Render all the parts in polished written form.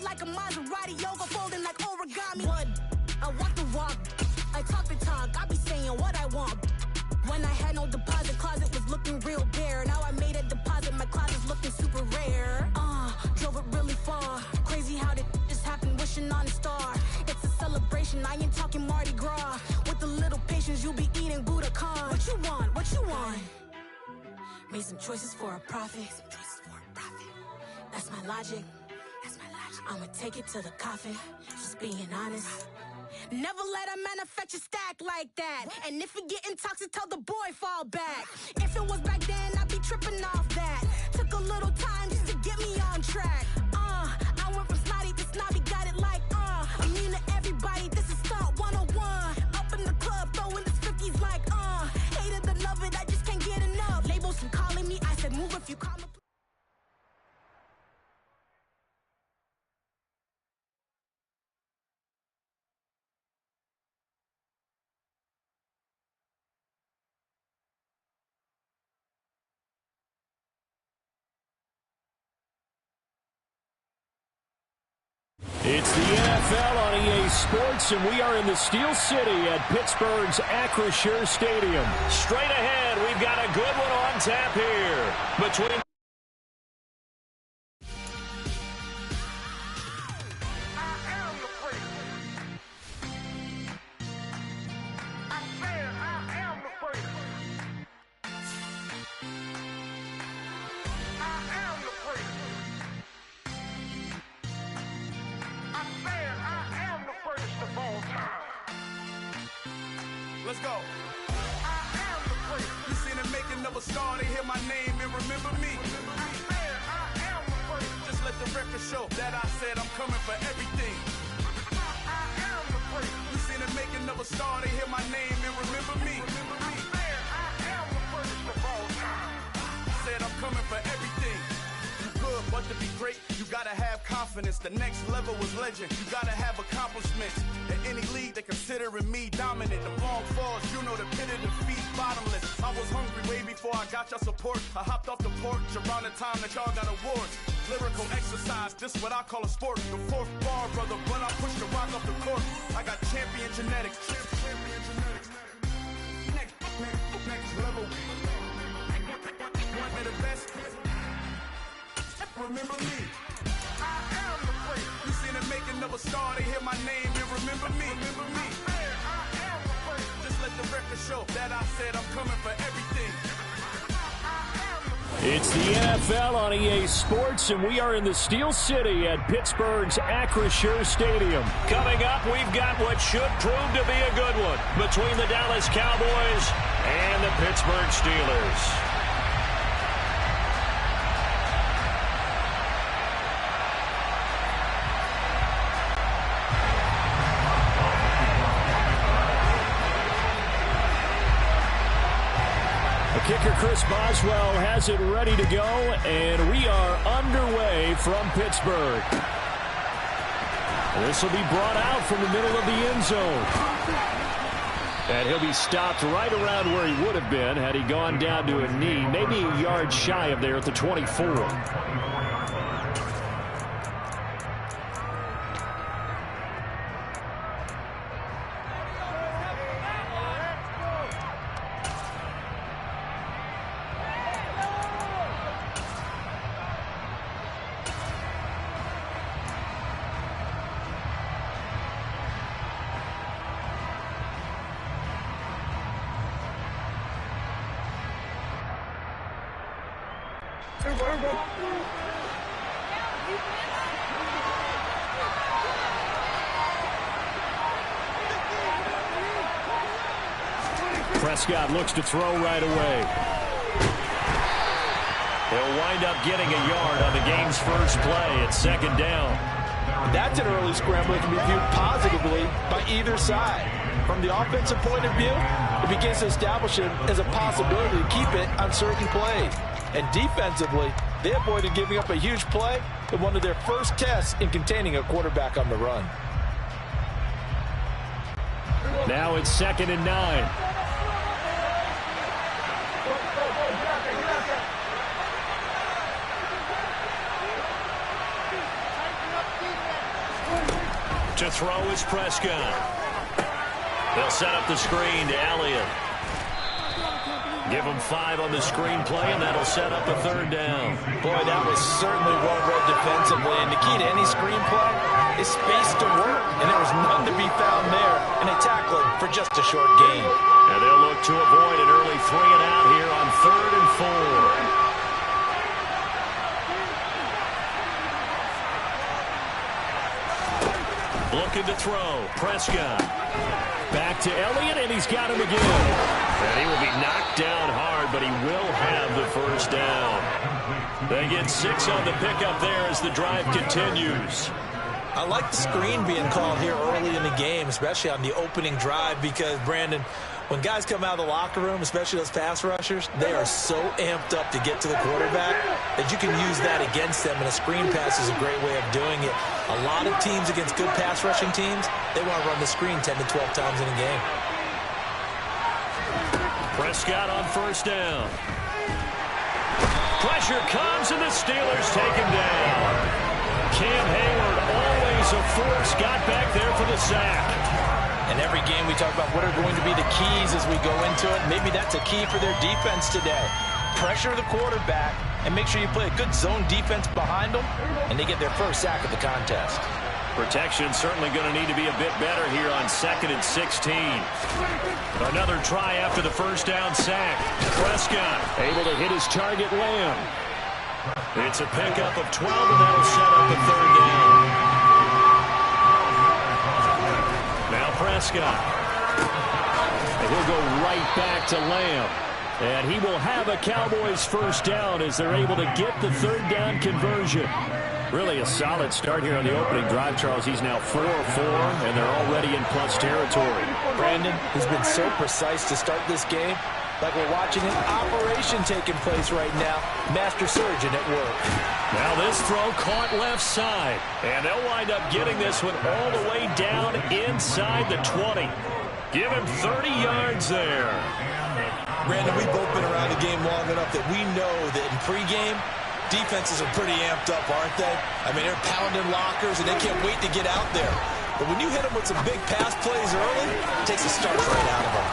like a Maserati, yoga folding like origami. What? I walk the walk, I talk the talk, I be saying what I want. When I had no deposit, closet was looking real bare. Now I made a deposit, my closet's looking super rare. Drove it really far. Crazy how did just happen, wishing on a star. It's a celebration, I ain't talking Mardi Gras. With a little patience, you'll be eating Budokan. What you want? What you want? Made some choices for a profit. That's my logic. I'ma take it to the coffin. Just being honest. Never let a manufacture stack like that. And if it getting toxic, tell the boy fall back. If it was back then, I'd be tripping off that. Took a little time just to get me on track. I went from snotty to snobby, got it like I'm mean to everybody, this is stunt 101. Up in the club, throwing this 50s like hate it or love it, I just can't get enough. Labels from calling me, I said move if you call me. It's the NFL on EA Sports, and we are in the Steel City at Pittsburgh's Acrisure Stadium. Straight ahead, we've got a good one on tap here. Between Let's go. I am the first. You seen the making of a star, they hear my name and remember me. I am the first. Just let the record show that I said I'm coming for everything. I am the first. You seen the making of a star, they hear my name and remember me. I am the first of all time. Said I'm coming for everything. You good, but to be great, you gotta have confidence. The next level was legend. You gotta have accomplishments. In any league, they considering me dominant. The long falls, you know the pit of defeat, bottomless. I was hungry way before I got your support. I hopped off the porch around the time that y'all got awards. Lyrical exercise, this what I call a sport. The fourth bar, brother, when I push the rock off the court. I got champion genetics. Next level. One of the best. Remember me. I am the first. You seen the making of a star, they hear my name and remember me. I am the first. Just let the record show that I said I'm coming for everything. it's the NFL on EA Sports, and we are in the Steel City at Pittsburgh's Acrisure Stadium. Coming up, we've got what should prove to be a good one between the Dallas Cowboys and the Pittsburgh Steelers. Kicker Chris Boswell has it ready to go, and we are underway from Pittsburgh. This will be brought out from the middle of the end zone. And he'll be stopped right around where he would have been had he gone down to a knee, maybe a yard shy of there at the 24. Prescott looks to throw right away. He'll wind up getting a yard on the game's first play at second down. That's an early scramble that can be viewed positively by either side. From the offensive point of view, it begins to establish it as a possibility to keep it on certain plays. And defensively, they avoided giving up a huge play in one of their first tests in containing a quarterback on the run. Now it's 2nd and 9. To throw is Prescott. They'll set up the screen to Elliott. Give him 5 on the screen play, and that'll set up a 3rd down. Boy, that was certainly well read defensively. And the key to any screen play is space to work. And there was none to be found there. And they tackle him for just a short gain. And they'll look to avoid an early 3-and-out here on 3rd and 4. Looking to throw. Prescott. Back to Elliott, and he's got him again. And he will be knocked down hard, but he will have the 1st down. They get 6 on the pickup there as the drive continues. I like the screen being called here early in the game, especially on the opening drive, because, Brandon, when guys come out of the locker room, especially those pass rushers, they are so amped up to get to the quarterback that you can use that against them, and a screen pass is a great way of doing it. A lot of teams against good pass rushing teams, they want to run the screen 10 to 12 times in a game. Prescott on 1st down. Pressure comes, and the Steelers take him down. Cam Hayward, always a force, got back there for the sack. And every game we talk about what are going to be the keys as we go into it. Maybe that's a key for their defense today. Pressure the quarterback and make sure you play a good zone defense behind them, and they get their 1st sack of the contest. Protection certainly going to need to be a bit better here on 2nd and 16. Another try after the 1st down sack. Prescott able to hit his target, Lamb. It's a pickup of 12, and that'll set up a 3rd down. Now Prescott. And he'll go right back to Lamb. And he will have a Cowboys 1st down as they're able to get the 3rd down conversion. Really a solid start here on the opening drive, Charles. He's now 4 of 4, and they're already in plus territory. Brandon has been so precise to start this game. Like we're watching an operation taking place right now. Master surgeon at work. Now this throw caught left side. And they'll wind up getting this one all the way down inside the 20. Give him 30 yards there. Brandon, we've both been around the game long enough that we know that in pregame, defenses are pretty amped up, aren't they? I mean, they're pounding lockers, and they can't wait to get out there. But when you hit them with some big pass plays early, it takes the starch right out of them.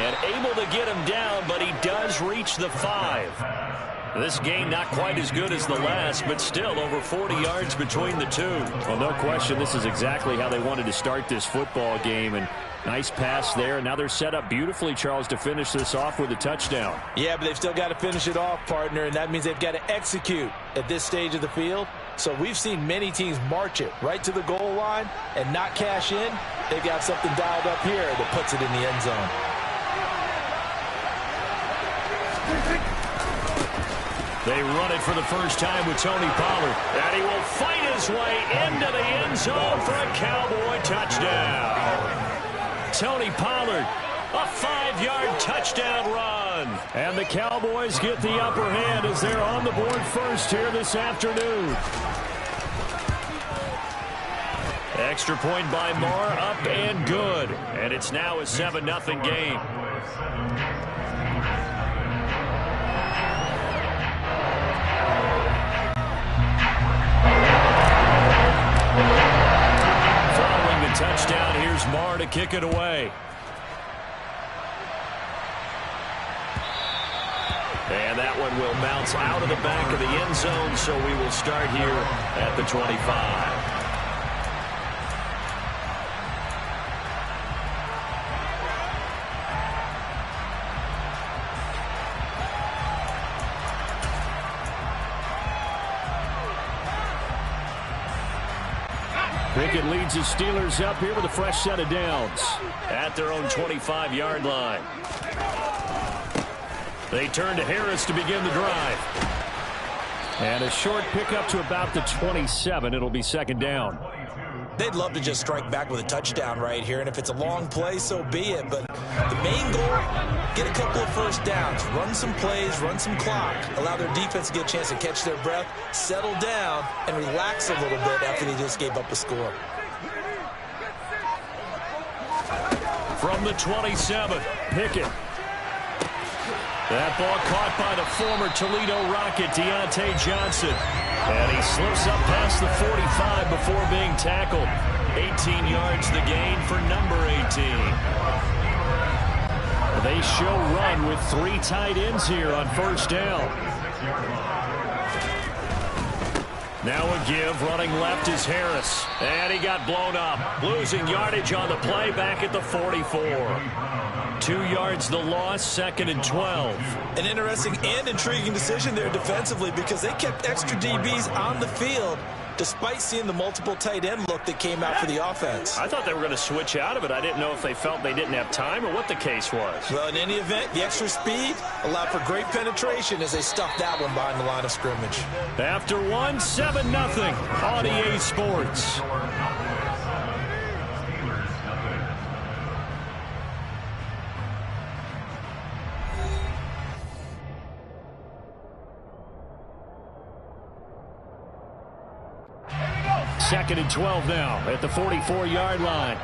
And able to get him down, but he does reach the 5. This game not quite as good as the last, but still over 40 yards between the two. Well, no question, this is exactly how they wanted to start this football game. And nice pass there. Now they're set up beautifully, Charles, to finish this off with a touchdown. Yeah, but they've still got to finish it off, partner, and that means they've got to execute at this stage of the field. So we've seen many teams march it right to the goal line and not cash in. They've got something dialed up here that puts it in the end zone. They run it for the first time with Tony Pollard. And he will fight his way into the end zone for a Cowboy touchdown. Tony Pollard, a 5-yard touchdown run. And the Cowboys get the upper hand as they're on the board first here this afternoon. Extra point by Marr, up and good. And it's now a 7-0 game. Following the touchdown, here's Marr to kick it away. And that one will bounce out of the back of the end zone, so we will start here at the 25. Pickett leads his Steelers up here with a fresh set of downs at their own 25-yard line. They turn to Harris to begin the drive. And a short pickup to about the 27. It'll be 2nd down. They'd love to just strike back with a touchdown right here, and if it's a long play, so be it. But the main goal, get a couple of first downs, run some plays, run some clock, allow their defense to get a chance to catch their breath, settle down, and relax a little bit after they just gave up a score. From the 27, Pickett. That ball caught by the former Toledo Rocket, Deontay Johnson. And he slips up past the 45 before being tackled. 18 yards the gain for number 18. They show run with 3 tight ends here on first down. Now a give, running left is Harris. And he got blown up. Losing yardage on the play back at the 44. 2 yards the loss, 2nd and 12. An interesting and intriguing decision there defensively because they kept extra DBs on the field despite seeing the multiple tight end look that came out for the offense. I thought they were going to switch out of it. I didn't know if they felt they didn't have time or what the case was. Well, in any event, the extra speed allowed for great penetration as they stuffed that one behind the line of scrimmage. After 1, 7-0 on EA Sports. Second and 12 now at the 44-yard line.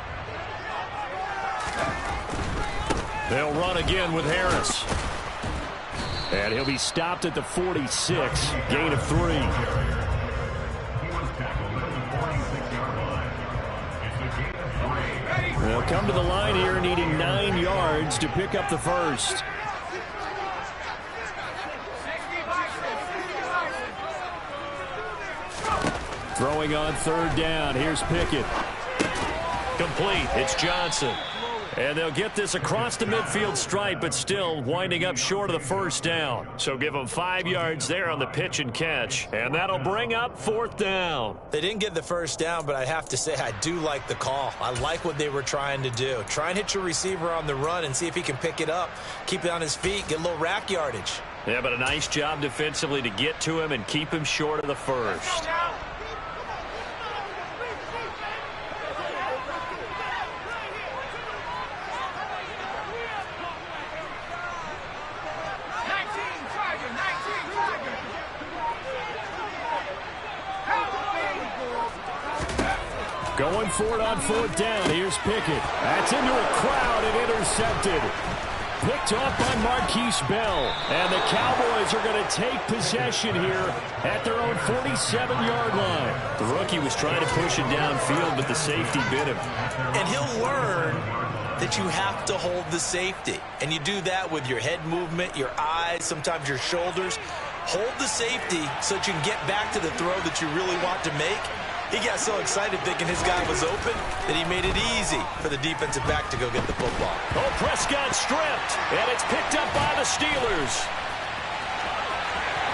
They'll run again with Harris. And he'll be stopped at the 46. Gain of 3. They'll come to the line here needing 9 yards to pick up the first. Throwing on 3rd down. Here's Pickett. Complete. It's Johnson. And they'll get this across the midfield stripe, but still winding up short of the first down. So give them 5 yards there on the pitch and catch. And that'll bring up 4th down. They didn't get the first down, but I have to say I do like the call. I like what they were trying to do. Try and hit your receiver on the run and see if he can pick it up. Keep it on his feet. Get a little rack yardage. Yeah, but a nice job defensively to get to him and keep him short of the first. Going for it on 4th down. Here's Pickett. That's into a crowd and intercepted. Picked off by Marquise Bell. And the Cowboys are going to take possession here at their own 47-yard line. The rookie was trying to push it downfield, but the safety bit him. And he'll learn that you have to hold the safety. And you do that with your head movement, your eyes, sometimes your shoulders. Hold the safety so that you can get back to the throw that you really want to make. He got so excited thinking his guy was open that he made it easy for the defensive back to go get the football. Oh, Prescott stripped, and it's picked up by the Steelers.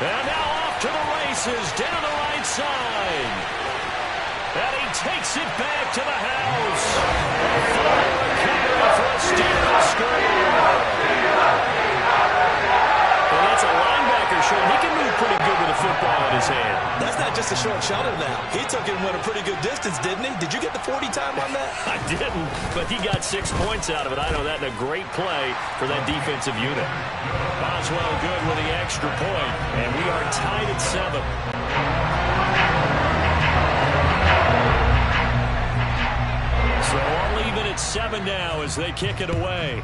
And now off to the races, down the right side. And he takes it back to the house. Fuller recovery for a Steelers score. Well, that's a linebacker showing he can move pretty good with a football in his hand. That's not just a short shuttle now. He took it and went a pretty good distance, didn't he? Did you get the 40 time on that? I didn't, but he got 6 points out of it. I know that in a great play for that defensive unit. Boswell good with the extra point, and we are tied at 7. So all even at 7 now as they kick it away.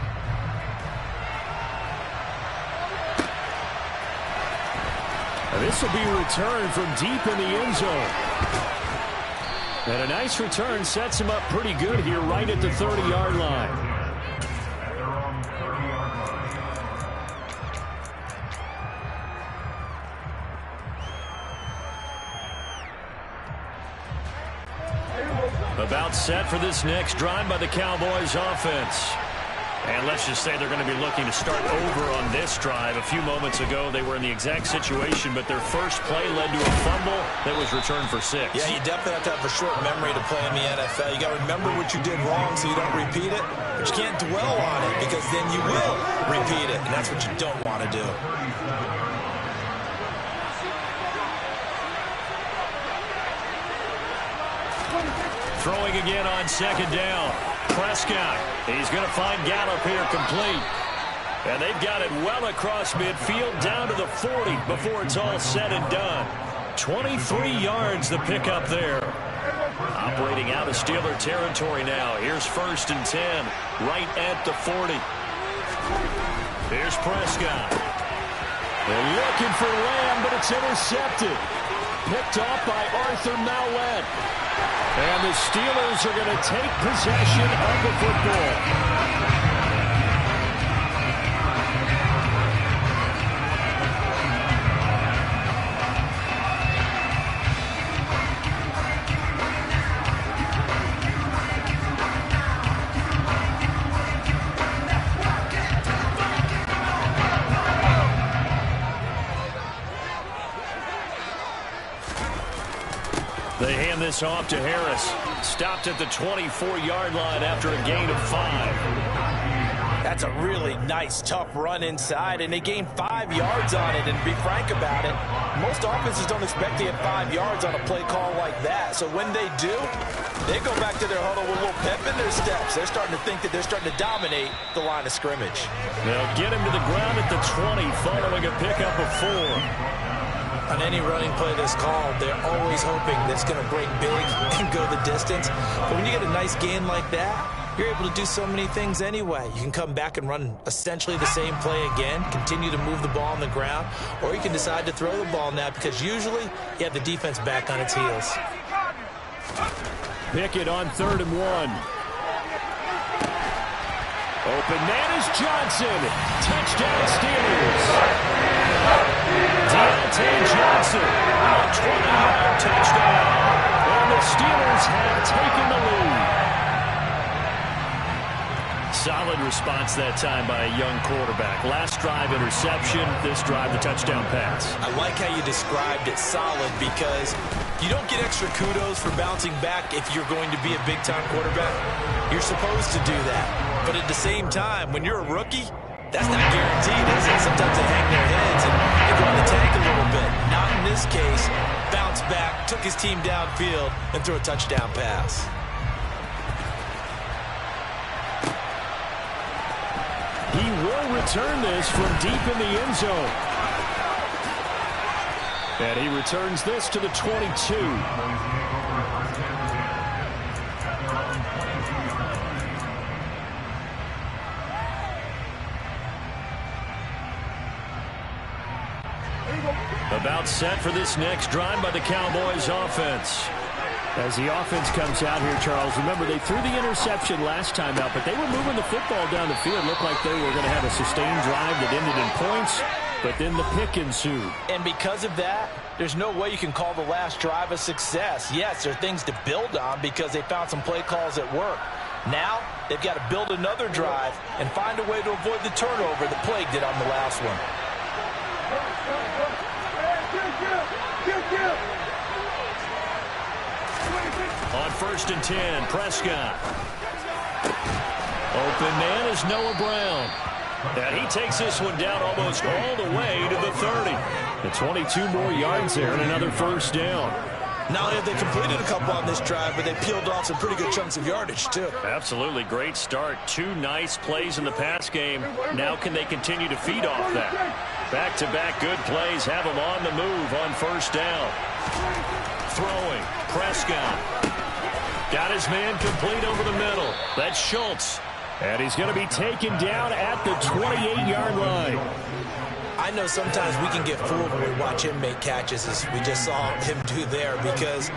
This will be returned from deep in the end zone. And a nice return sets him up pretty good here right at the 30-yard line. About set for this next drive by the Cowboys offense. And let's just say they're going to be looking to start over on this drive. A few moments ago, they were in the exact situation, but their first play led to a fumble that was returned for 6. Yeah, you definitely have to have a short memory to play in the NFL. You got to remember what you did wrong so you don't repeat it, but you can't dwell on it because then you will repeat it, and that's what you don't want to do. Throwing again on 2nd down. Prescott, he's going to find Gallup here complete. And they've got it well across midfield down to the 40 before it's all said and done. 23 yards the pickup there. Operating out of Steeler territory now. Here's 1st and 10 right at the 40. Here's Prescott. They're looking for Lamb, but it's intercepted. picked off by Arthur Mallett. And the Steelers are going to take possession of the football. They hand this off to Harris. Stopped at the 24-yard line after a gain of 5. That's a really nice, tough run inside, and they gained 5 yards on it. And to be frank about it, most offenses don't expect to get 5 yards on a play call like that. So when they do, they go back to their huddle with a little pep in their steps. They're starting to think that they're starting to dominate the line of scrimmage. They'll get him to the ground at the 20 following a pickup of 4. On any running play that's called, they're always hoping that it's going to break big and go the distance. But when you get a nice gain like that, you're able to do so many things anyway. You can come back and run essentially the same play again, continue to move the ball on the ground, or you can decide to throw the ball now because usually you have the defense back on its heels. Pickett on 3rd and 1. Open man is Johnson. Touchdown Steelers. Deontay Johnson, a 20-yard touchdown. And the Steelers have taken the lead. Solid response that time by a young quarterback. Last drive interception, this drive the touchdown pass. I like how you described it, solid, because you don't get extra kudos for bouncing back if you're going to be a big-time quarterback. You're supposed to do that. But at the same time, when you're a rookie, that's not guaranteed, is it? Sometimes they hang their heads and they go in the tank a little bit. Not in this case. Bounce back, took his team downfield, and threw a touchdown pass. He will return this from deep in the end zone. And he returns this to the 22. About set for this next drive by the Cowboys offense. As the offense comes out here, Charles, remember they threw the interception last time out, but they were moving the football down the field. Looked like they were going to have a sustained drive that ended in points, but then the pick ensued. And because of that, there's no way you can call the last drive a success. Yes, there are things to build on because they found some play calls that work. Now, they've got to build another drive and find a way to avoid the turnover that plagued it on the last one. On 1st and 10, Prescott. Open man is Noah Brown. And he takes this one down almost all the way to the 30. The 22 more yards there and another first down. Not only have they completed a couple on this drive, but they peeled off some pretty good chunks of yardage, too. Absolutely. Great start. 2 nice plays in the pass game. Now can they continue to feed off that? Back-to-back good plays have them on the move on first down. Throwing. Prescott. Got his man complete over the middle. That's Schultz. And he's going to be taken down at the 28-yard line. I know sometimes we can get fooled when we watch him make catches, as we just saw him do there, because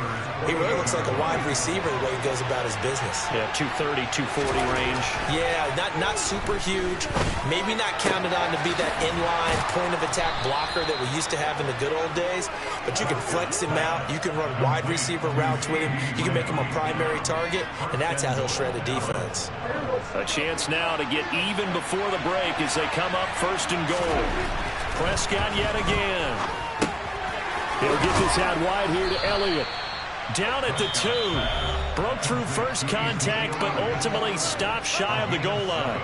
he really looks like a wide receiver the way he goes about his business. Yeah, 230, 240 range. Yeah, not super huge. Maybe not counted on to be that inline point-of-attack blocker that we used to have in the good old days, but you can flex him out. You can run wide receiver routes with him. You can make him a primary target, and that's how he'll shred a defense. A chance now to get even before the break as they come up 1st and goal. Prescott yet again. He'll get this out wide here to Elliott. Down at the 2. Broke through first contact, but ultimately stopped shy of the goal line.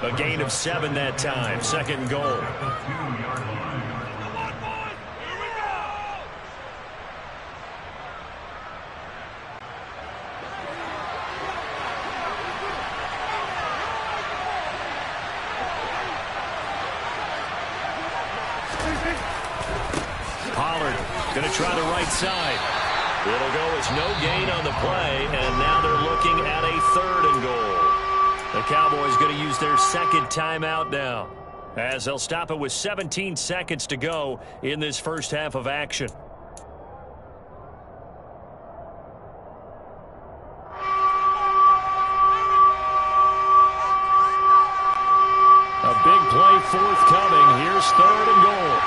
A gain of 7 that time. 2nd and goal. Going to try the right side. It'll go as no gain on the play, and now they're looking at a 3rd and goal. The Cowboys going to use their 2nd timeout now, as they'll stop it with 17 seconds to go in this first half of action. forthcoming. Here's 3rd and goal.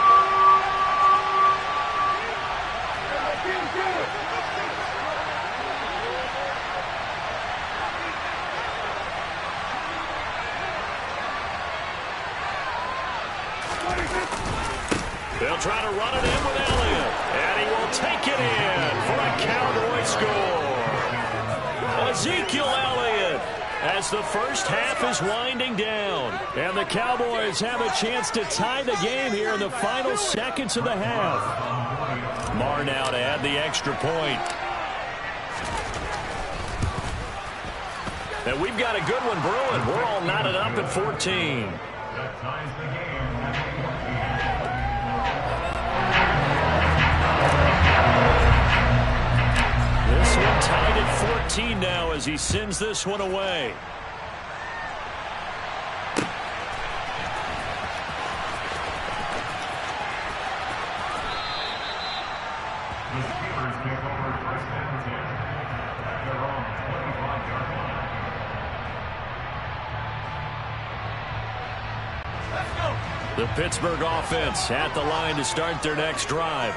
They'll try to run it in with Elliott, and he will take it in for a Cowboy score. Ezekiel Elliott, as the first half is winding down, and the Cowboys have a chance to tie the game here in the final seconds of the half. Marr now to add the extra point. And we've got a good one brewing. We're all knotted up at 14. This one tied at 14 now as he sends this one away. The Pittsburgh offense at the line to start their next drive.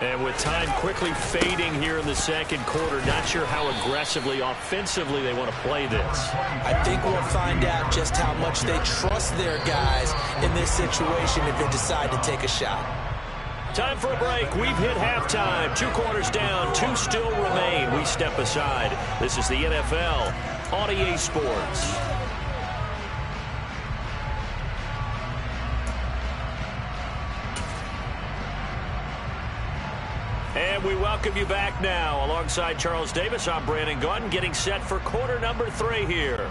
And with time quickly fading here in the second quarter, not sure how aggressively, offensively they want to play this. I think we'll find out just how much they trust their guys in this situation if they decide to take a shot. Time for a break. We've hit halftime. 2 quarters down, 2 still remain. We step aside. This is the NFL on EA Sports. And we welcome you back now. Alongside Charles Davis, I'm Brandon Gaudin, getting set for quarter number 3 here.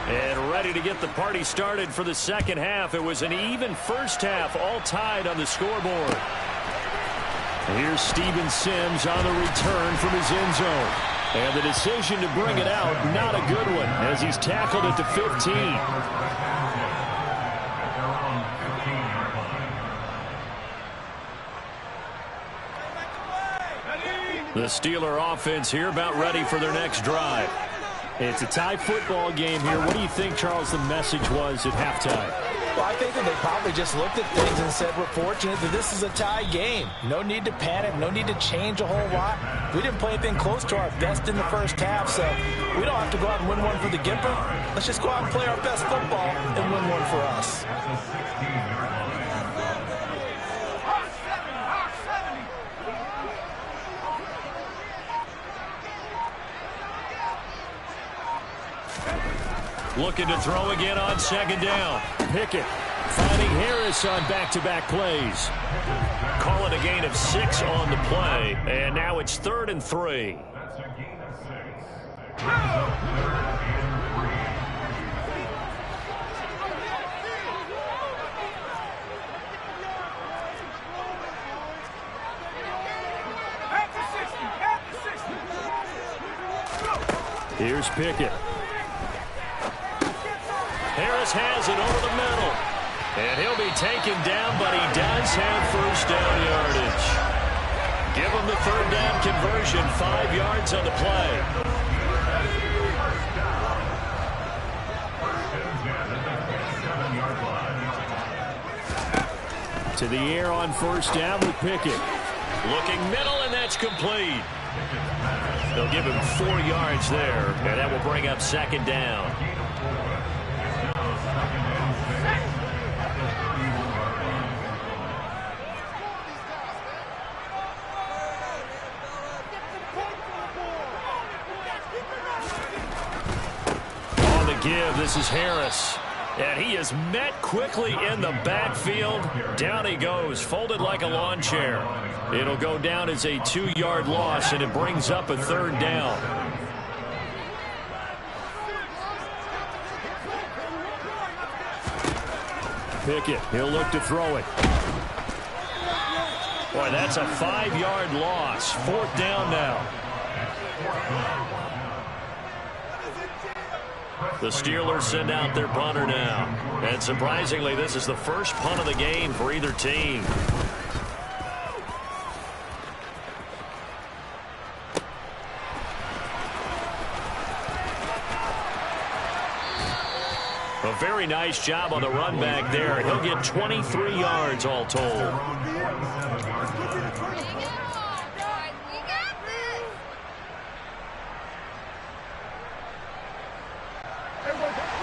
And ready to get the party started for the second half. It was an even first half, all tied on the scoreboard. Here's Steven Sims on the return from his end zone. And the decision to bring it out, not a good one, as he's tackled at the 15. The Steeler offense here about ready for their next drive. It's a tie football game here. What do you think, Charles, the message was at halftime? Well, I think that they probably just looked at things and said, we're fortunate that this is a tie game. No need to panic. No need to change a whole lot. We didn't play anything close to our best in the first half, so we don't have to go out and win one for the Gipper. Let's just go out and play our best football and win one for us. Looking to throw again on second down. Pickett finding Harris on back-to-back plays. Call it a gain of 6 on the play, and now it's 3rd and 3. Here's Pickett. Harris has it over the middle. And he'll be taken down, but he does have first down yardage. Give him the 3rd down conversion, 5 yards on the play. To the air on first down with Pickett. Looking middle, and that's complete. They'll give him 4 yards there, and that will bring up 2nd down. On the give, this is Harris. And he is met quickly in the backfield. Down he goes, folded like a lawn chair. It'll go down as a 2-yard loss, and it brings up a 3rd down. Pickett, he'll look to throw it. Boy, that's a 5-yard loss. 4th down now. The Steelers send out their punter now. And surprisingly, this is the first punt of the game for either team. very nice job on the run back there. He'll get 23 yards all told.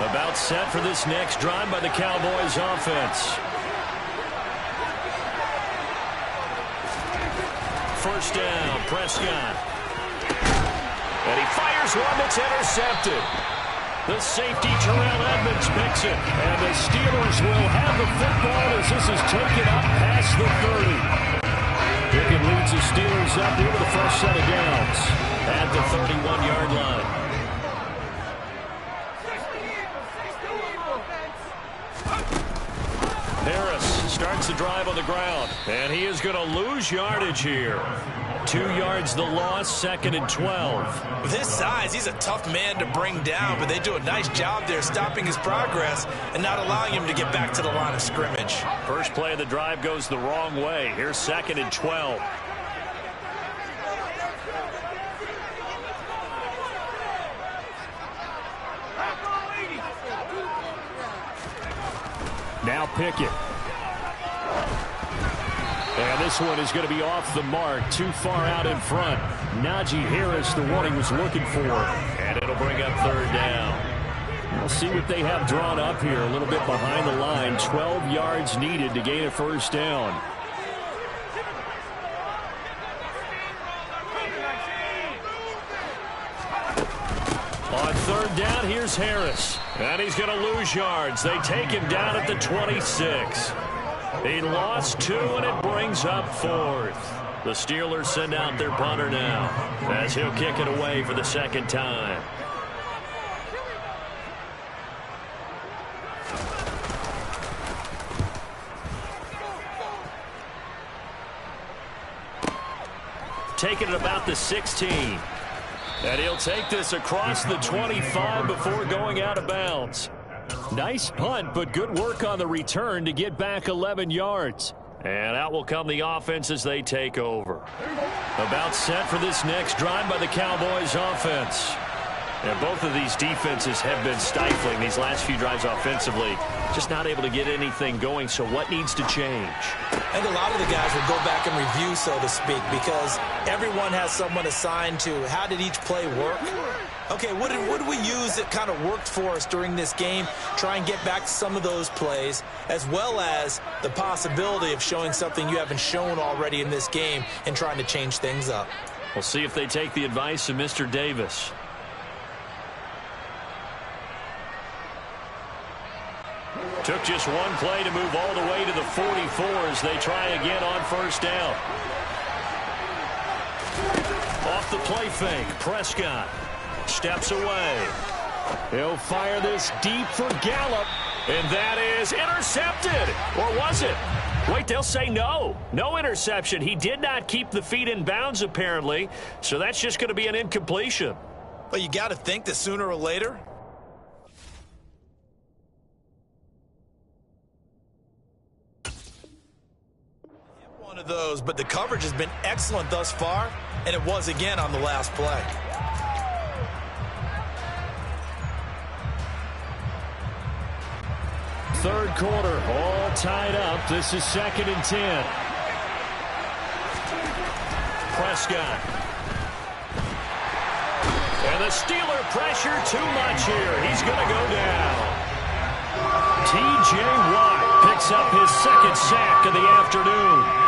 About set for this next drive by the Cowboys offense. First down, Prescott. And he fires one that's intercepted. The safety, Terrell Edmonds, picks it. And the Steelers will have the football as this is taken up past the 30. Pickett leads the Steelers up here with the first set of downs at the 31-yard line. Harris starts the drive on the ground, and he is going to lose yardage here. 2 yards the loss, 2nd and 12. With his size, he's a tough man to bring down, but they do a nice job there stopping his progress and not allowing him to get back to the line of scrimmage. First play of the drive goes the wrong way. Here's 2nd and 12. Now Pickett. And this one is going to be off the mark, too far out in front. Najee Harris, the one he was looking for. And it'll bring up 3rd down. We'll see what they have drawn up here. A little bit behind the line. 12 yards needed to gain a 1st down. On 3rd down, here's Harris. And he's going to lose yards. They take him down at the 26. He lost 2, and it brings up 4th. The Steelers send out their punter now as he'll kick it away for the 2nd time. Taking it about the 16. And he'll take this across the 25 before going out of bounds. Nice punt, but good work on the return to get back 11 yards. And out will come the offense as they take over. About set for this next drive by the Cowboys offense. And both of these defenses have been stifling these last few drives offensively. Just not able to get anything going, so what needs to change? And a lot of the guys will go back and review, so to speak, because everyone has someone assigned to how did each play work. Okay, what did we use that kind of worked for us during this game? Try and get back to some of those plays, as well as the possibility of showing something you haven't shown already in this game and trying to change things up. We'll see if they take the advice of Mr. Davis. Took just one play to move all the way to the 44 as they try again on 1st down. Off the play fake, Prescott steps away. He'll fire this deep for Gallup, and that is intercepted. Or was it? Wait, they'll say no. No interception. He did not keep the feet in bounds, apparently, so that's just going to be an incompletion. Well, you got to think that sooner or later, one of those, but the coverage has been excellent thus far, and it was again on the last play. Third quarter, all tied up. This is 2nd and 10. Prescott. And the Steeler pressure too much here. He's going to go down. T.J. Watt picks up his 2nd sack of the afternoon.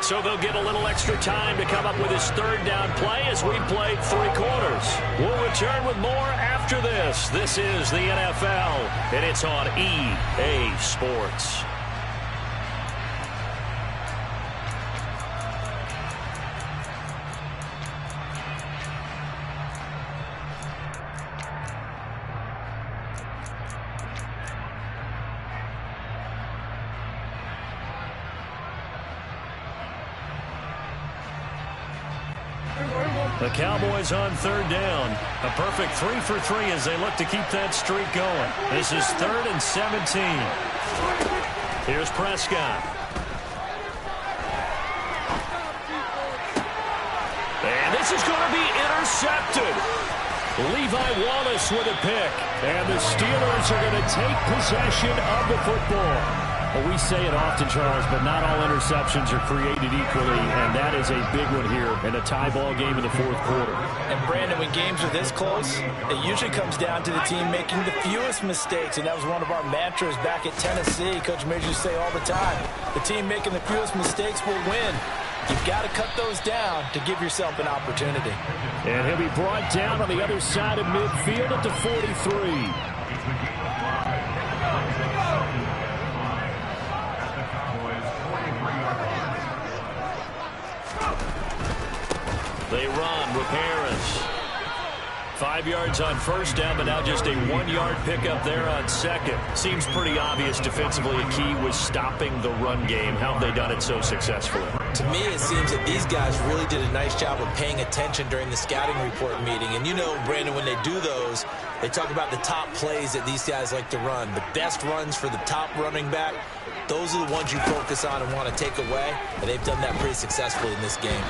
So they'll get a little extra time to come up with his 3rd down play as we played 3 quarters. We'll return with more after this. This is the NFL, and it's on EA Sports. The Cowboys on 3rd down. A perfect 3 for 3 as they look to keep that streak going. This is 3rd and 17. Here's Prescott. And this is going to be intercepted. Levi Wallace with a pick. And the Steelers are going to take possession of the football. Well, we say it often, Charles, but not all interceptions are created equally, and that is a big one here in a tie ball game in the fourth quarter. And, Brandon, when games are this close, it usually comes down to the team making the fewest mistakes, and that was one of our mantras back at Tennessee. Coach Major used to say all the time, the team making the fewest mistakes will win. You've got to cut those down to give yourself an opportunity. And he'll be brought down on the other side of midfield at the 43. They run with Harris. 5 yards on first down, but now just a 1-yard pickup there on second. Seems pretty obvious defensively a key was stopping the run game. How have they done it so successfully? To me, it seems that these guys really did a nice job of paying attention during the scouting report meeting. And you know, Brandon, when they do those, they talk about the top plays that these guys like to run. The best runs for the top running back, those are the ones you focus on and want to take away. And they've done that pretty successfully in this game.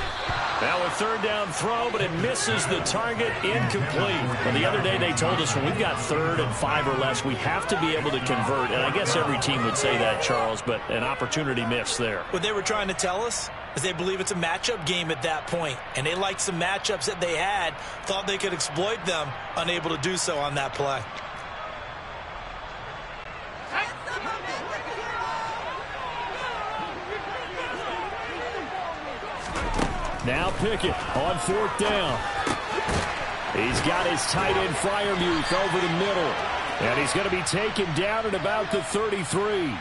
Now a third down throw, but it misses the target, incomplete. Well, the other day they told us when we've got 3rd and 5 or less, we have to be able to convert. And I guess every team would say that, Charles, but an opportunity missed there. What they were trying to tell us is they believe it's a matchup game at that point. And they liked some matchups that they had, thought they could exploit them, unable to do so on that play. Now Pickett on 4th down. He's got his tight end Freiermuth over the middle. And he's going to be taken down at about the 33.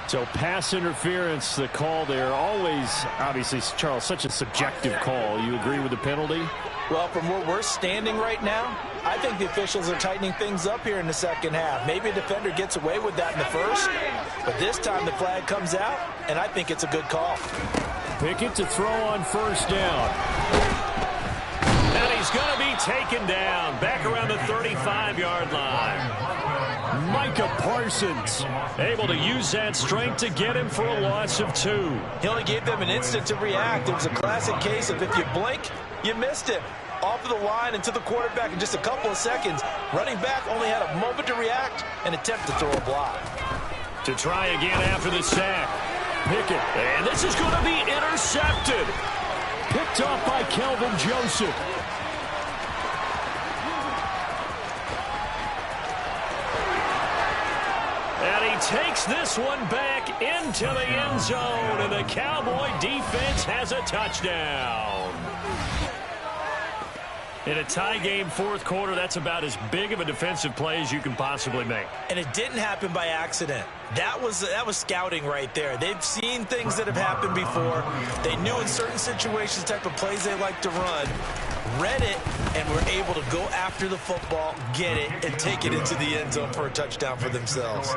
So pass interference, the call there. Always, obviously, Charles, such a subjective call. You agree with the penalty? Well, from where we're standing right now, I think the officials are tightening things up here in the second half. Maybe a defender gets away with that in the first, but this time the flag comes out, and I think it's a good call. Pickett to throw on first down. And he's going to be taken down back around the 35-yard line. Micah Parsons able to use that strength to get him for a loss of 2. He only gave them an instant to react. It was a classic case of if you blink, you missed it. Off of the line and to the quarterback in just a couple of seconds. Running back only had a moment to react and attempt to throw a block. To try again after the sack. Pickett, and this is going to be intercepted. Picked off by Kelvin Joseph. And he takes this one back into the end zone, and the Cowboy defense has a touchdown. In a tie game, fourth quarter, that's about as big of a defensive play as you can possibly make. And it didn't happen by accident. That was scouting right there. They've seen things that have happened before. They knew in certain situations the type of plays they like to run, read it, and were able to go after the football, get it, and take it into the end zone for a touchdown for themselves.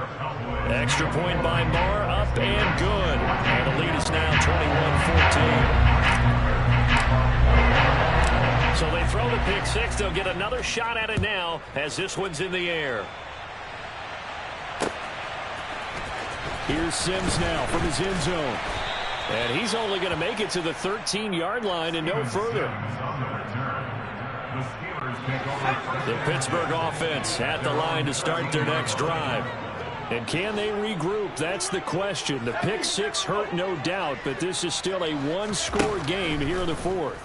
Extra point by Marr, up and good. And the lead is now 21-14. So they throw the pick six. They'll get another shot at it now as this one's in the air. Here's Sims now from his end zone. And he's only going to make it to the 13-yard line and no further. The Pittsburgh offense at the line to start their next drive. And can they regroup? That's the question. The pick six hurt, no doubt, but this is still a one-score game here in the fourth.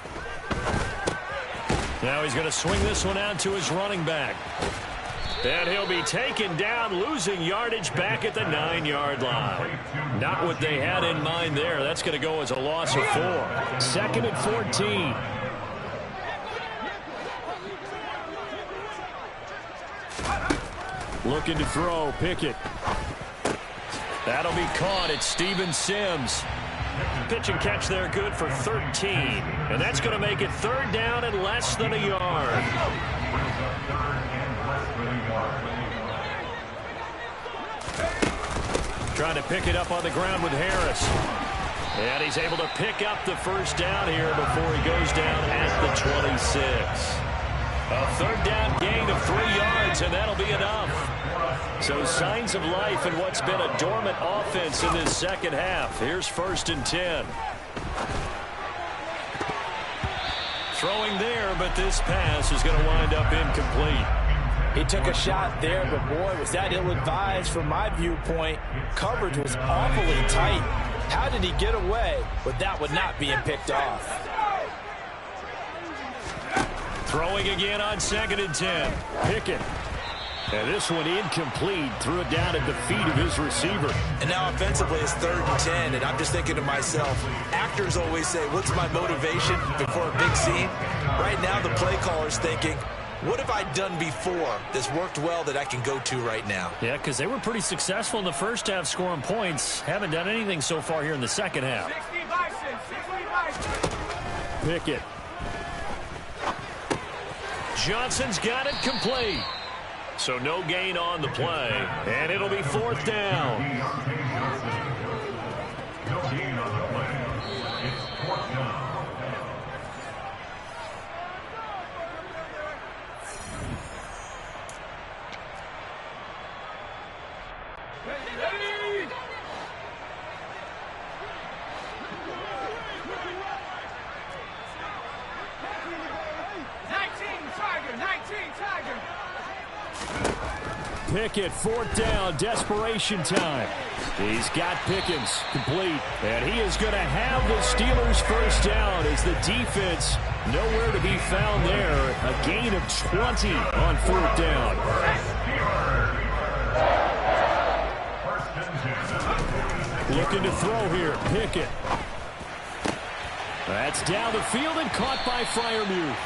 Now he's going to swing this one out to his running back. And he'll be taken down, losing yardage back at the 9-yard line. Not what they had in mind there. That's going to go as a loss of 4. 2nd and 14. Looking to throw, Pickett. That'll be caught. It's Steven Sims. Pitch and catch there, good for 13. And that's going to make it 3rd down and less than a yard. Trying to pick it up on the ground with Harris. And he's able to pick up the first down here before he goes down at the 26. A 3rd down gain of 3 yards, and that'll be enough. So signs of life in what's been a dormant offense in this second half. Here's 1st and 10. Throwing there, but this pass is going to wind up incomplete. He took a shot there, but boy, was that ill-advised from my viewpoint. Coverage was awfully tight. How did he get away with that one not being picked off? Throwing again on 2nd and 10. Pickett. And this one incomplete. Threw it down at the feet of his receiver. And now offensively it's 3rd and 10, and I'm just thinking to myself, actors always say, what's my motivation before a big scene? Right now the play caller's thinking, what have I done before that's worked well that I can go to right now? Yeah, because they were pretty successful in the first half scoring points. Haven't done anything so far here in the second half. Pickett. Johnson's got it complete. So no gain on the play. And it'll be 4th down. No gain on the play. It's 4th down. Pickett, 4th down, desperation time. He's got Pickens complete, and he is going to have the Steelers' 1st down as the defense nowhere to be found there. A gain of 20 on 4th down. Looking to throw here, Pickett. That's down the field and caught by Freiermuth.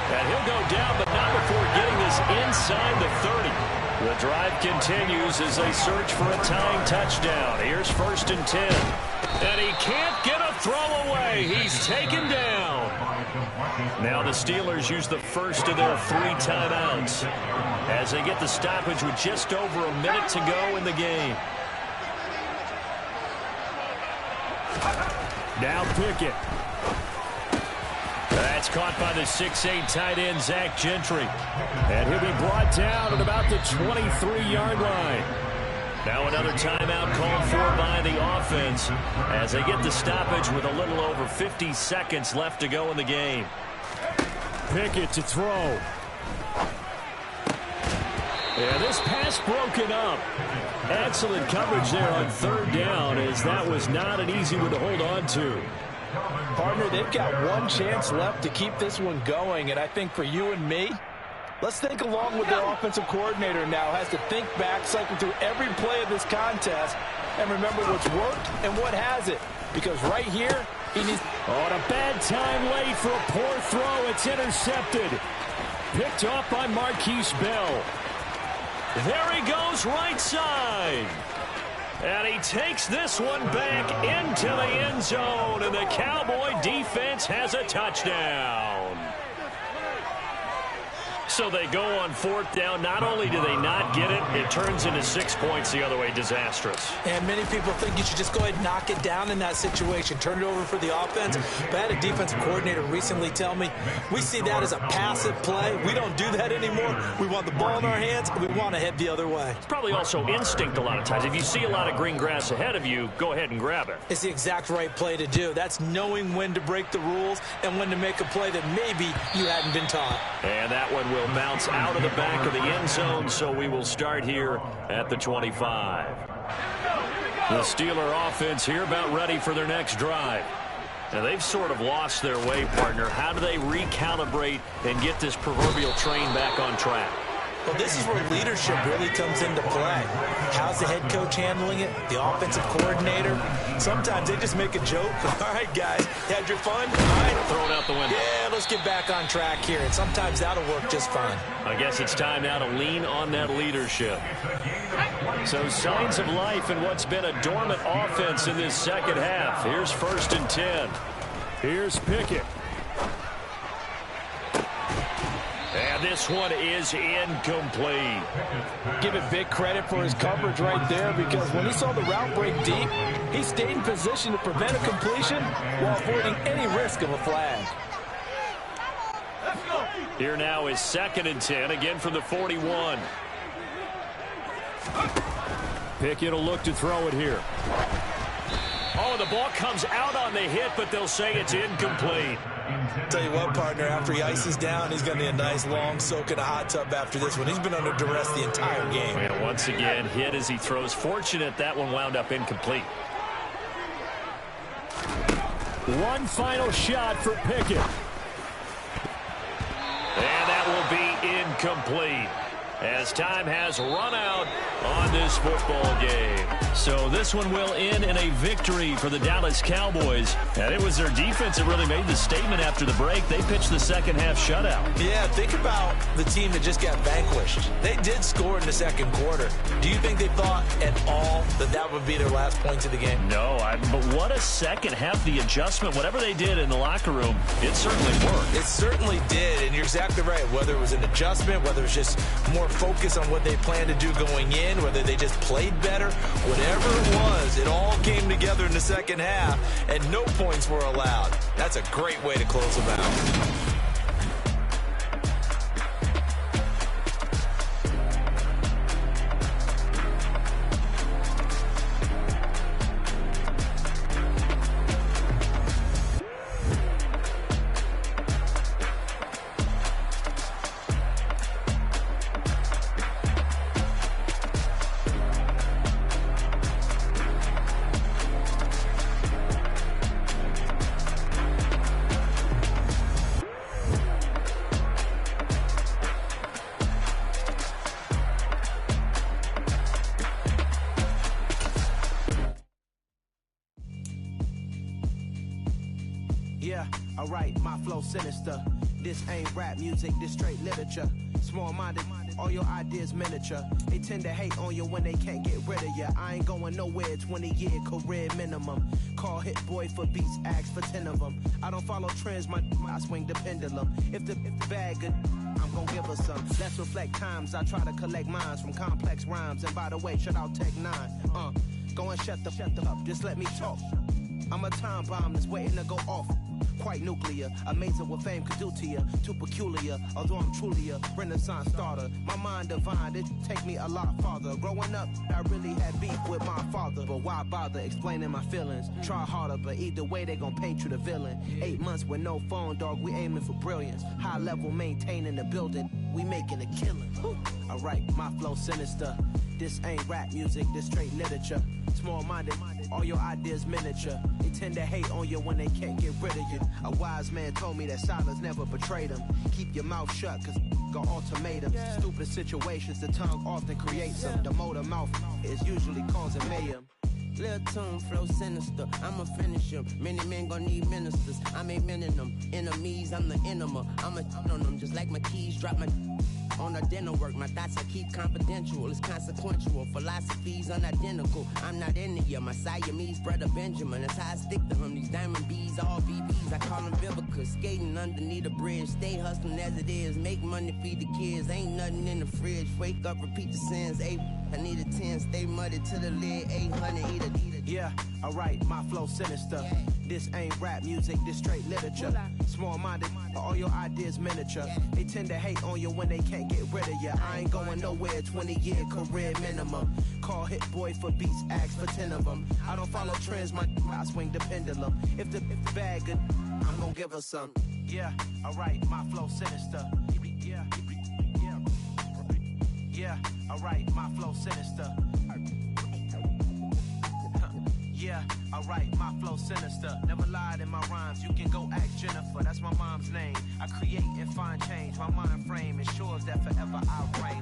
And he'll go down, but not before getting this inside the 30. The drive continues as they search for a tying touchdown. Here's 1st and 10. And he can't get a throw away. He's taken down. Now the Steelers use the first of their 3 timeouts as they get the stoppage with just over a minute to go in the game. Now Pickett. That's caught by the 6'8" tight end, Zach Gentry. And he'll be brought down at about the 23-yard line. Now another timeout called for by the offense as they get the stoppage with a little over 50 seconds left to go in the game. Pickett to throw. And this pass broken up. Excellent coverage there on 3rd down as that was not an easy one to hold on to. Partner, they've got one chance left to keep this one going, and I think for you and me, let's think along with the offensive coordinator now. Has to think back, cycle through every play of this contest, and remember what's worked and what hasn't. Because right here, he needs... On a bad time late for a poor throw. It's intercepted. Picked off by Marquise Bell. There he goes right side. And he takes this one back into the end zone, and the Cowboy defense has a touchdown. So they go on 4th down. Not only do they not get it, it turns into 6 points the other way. Disastrous. And many people think you should just go ahead and knock it down in that situation. Turn it over for the offense. But I had a defensive coordinator recently tell me, we see that as a passive play. We don't do that anymore. We want the ball in our hands, and we want to head the other way. It's probably also instinct a lot of times. If you see a lot of green grass ahead of you, go ahead and grab it. It's the exact right play to do. That's knowing when to break the rules and when to make a play that maybe you hadn't been taught. And that one will bounce out of the back of the end zone, so we will start here at the 25. The Steeler offense here about ready for their next drive. Now, they've sort of lost their way, partner. How do they recalibrate and get this proverbial train back on track? Well, this is where leadership really comes into play. How's the head coach handling it? The offensive coordinator? Sometimes they just make a joke. All right, guys, you had your fun? All right. Throw it out the window. Yeah, let's get back on track here. And sometimes that'll work just fine. I guess it's time now to lean on that leadership. So signs of life in what's been a dormant offense in this second half. Here's 1st and 10. Here's Pickett. And this one is incomplete. Give it big credit for his coverage right there, because when he saw the route break deep, he stayed in position to prevent a completion while avoiding any risk of a flag. Here now is 2nd and 10, again from the 41. Pickett will look to throw it here. Oh, the ball comes out on the hit, but they'll say it's incomplete. Tell you what, partner, after he ices down, he's going to need a nice long soak in a hot tub after this one. He's been under duress the entire game. And once again, hit as he throws. Fortunate that one wound up incomplete. One final shot for Pickett. And that will be incomplete, as time has run out on this football game. So this one will end in a victory for the Dallas Cowboys. And it was their defense that really made the statement after the break. They pitched the second half shutout. Yeah, think about the team that just got vanquished. They did score in the second quarter. Do you think they thought at all that that would be their last points of the game? No, but what a second half. The adjustment, whatever they did in the locker room, it certainly worked. It certainly did, and you're exactly right. Whether it was an adjustment, whether it was just more focus on what they planned to do going in, whether they just played better, whatever it was, it all came together in the second half, and no points were allowed. That's a great way to close them out. Yeah, alright, my flow sinister. This ain't rap music, this straight literature. Small-minded, all your ideas miniature. They tend to hate on you when they can't get rid of you. I ain't going nowhere, 20-year career minimum. Call hit boy for beats, ask for 10 of them. I don't follow trends, I swing the pendulum. If the bag good, I'm gonna give her some. Let's reflect times, I try to collect minds from complex rhymes. And by the way, shout out Tech 9. Go and shut the up, just let me talk. I'm a time bomb that's waiting to go off. Quite nuclear, amazing what fame could do to you. Too peculiar, although I'm truly a renaissance starter. My mind divine, it take me a lot farther. Growing up, I really had beef with my father. But why bother explaining my feelings? Try harder, but either way they gon' paint you the villain. 8 months with no phone, dog, we aiming for brilliance. High level maintaining the building, we making a killing. Alright, my flow sinister. This ain't rap music, this straight literature. Small-minded, all your ideas miniature. They tend to hate on you when they can't get rid of you. A wise man told me that silence never betrayed him. Keep your mouth shut, cause got ultimatums. Stupid situations, the tongue often creates them. The motor mouth is usually causing mayhem. Lil' tune, flow sinister, I'ma finish him. Many men gon' need ministers, I'm a men in them. Enemies, I'm the enema. I'ma on them, just like my keys, drop my on a dinner work. My thoughts I keep confidential, it's consequential. Philosophies unidentical, I'm not into you. My Siamese brother Benjamin, that's how I stick to him. These diamond bees, all BBs, I call them Vivica. Skating underneath a bridge, stay hustling as it is. Make money, feed the kids, ain't nothing in the fridge. Wake up, repeat the sins, I need a 10, stay muddy to the lid, 800, eat a. Yeah, alright, my flow sinister. This ain't rap music, this straight literature. Small-minded, all your ideas miniature. They tend to hate on you when they can't get rid of you. I ain't going nowhere, 20-year career minimum. Call hit boy for beats, ask for 10 of them. I don't follow trends, I swing the pendulum. If the bag good, I'm gonna give her some. Yeah, alright, my flow sinister. Yeah, alright, my flow sinister. Yeah, alright, my flow sinister. Never lied in my rhymes, you can go ask Jennifer. That's my mom's name. I create and find change. My mind frame ensures that forever I'll reign.